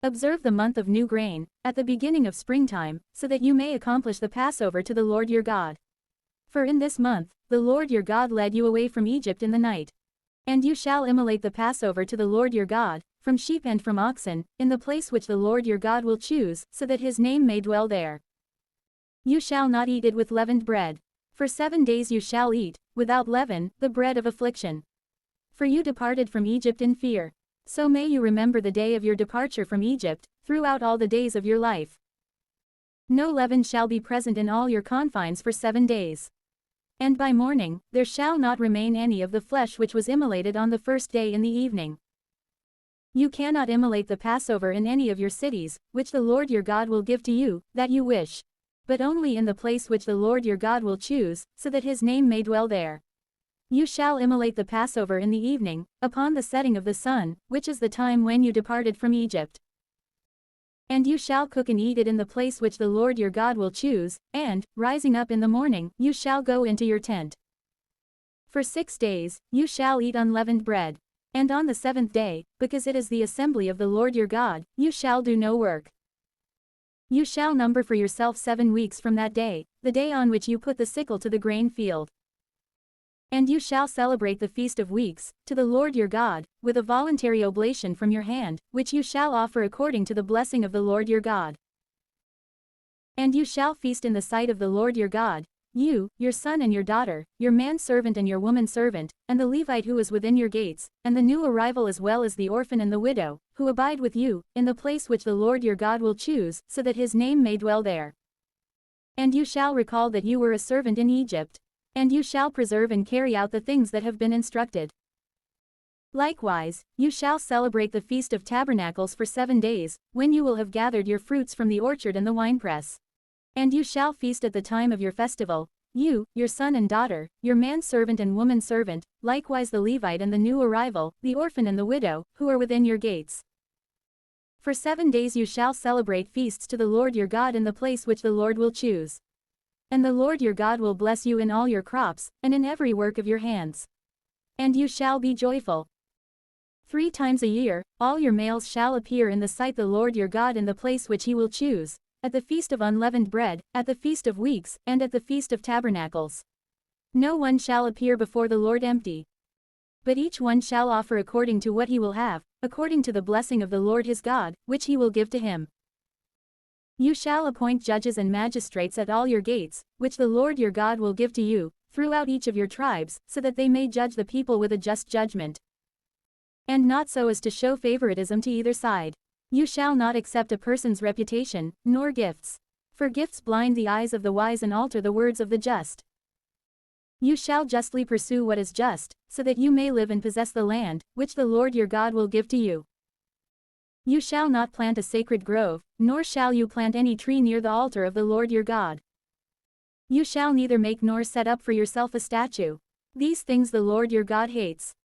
Observe the month of new grain, at the beginning of springtime, so that you may accomplish the Passover to the Lord your God. For in this month, the Lord your God led you away from Egypt in the night. And you shall immolate the Passover to the Lord your God, from sheep and from oxen, in the place which the Lord your God will choose, so that his name may dwell there. You shall not eat it with leavened bread. For 7 days you shall eat, without leaven, the bread of affliction. For you departed from Egypt in fear. So may you remember the day of your departure from Egypt, throughout all the days of your life. No leaven shall be present in all your confines for 7 days. And by morning, there shall not remain any of the flesh which was immolated on the first day in the evening. You cannot immolate the Passover in any of your cities, which the Lord your God will give to you, that you wish. But only in the place which the Lord your God will choose, so that his name may dwell there. You shall immolate the Passover in the evening, upon the setting of the sun, which is the time when you departed from Egypt. And you shall cook and eat it in the place which the Lord your God will choose, and, rising up in the morning, you shall go into your tent. For 6 days, you shall eat unleavened bread. And on the 7th day, because it is the assembly of the Lord your God, you shall do no work. You shall number for yourself 7 weeks from that day, the day on which you put the sickle to the grain field. And you shall celebrate the Feast of Weeks, to the Lord your God, with a voluntary oblation from your hand, which you shall offer according to the blessing of the Lord your God. And you shall feast in the sight of the Lord your God, you, your son and your daughter, your manservant and your womanservant, and the Levite who is within your gates, and the new arrival as well as the orphan and the widow, who abide with you, in the place which the Lord your God will choose, so that his name may dwell there. And you shall recall that you were a servant in Egypt. And you shall preserve and carry out the things that have been instructed. Likewise, you shall celebrate the Feast of Tabernacles for 7 days, when you will have gathered your fruits from the orchard and the winepress. And you shall feast at the time of your festival, you, your son and daughter, your manservant and womanservant, likewise the Levite and the new arrival, the orphan and the widow, who are within your gates. For 7 days you shall celebrate feasts to the Lord your God in the place which the Lord will choose. And the Lord your God will bless you in all your crops, and in every work of your hands. And you shall be joyful. 3 times a year, all your males shall appear in the sight the Lord your God in the place which he will choose, at the Feast of Unleavened Bread, at the Feast of Weeks, and at the Feast of Tabernacles. No one shall appear before the Lord empty. But each one shall offer according to what he will have, according to the blessing of the Lord his God, which he will give to him. You shall appoint judges and magistrates at all your gates, which the Lord your God will give to you, throughout each of your tribes, so that they may judge the people with a just judgment. And not so as to show favoritism to either side. You shall not accept a person's reputation, nor gifts. For gifts blind the eyes of the wise and alter the words of the just. You shall justly pursue what is just, so that you may live and possess the land, which the Lord your God will give to you. You shall not plant a sacred grove, nor shall you plant any tree near the altar of the Lord your God. You shall neither make nor set up for yourself a statue. These things the Lord your God hates.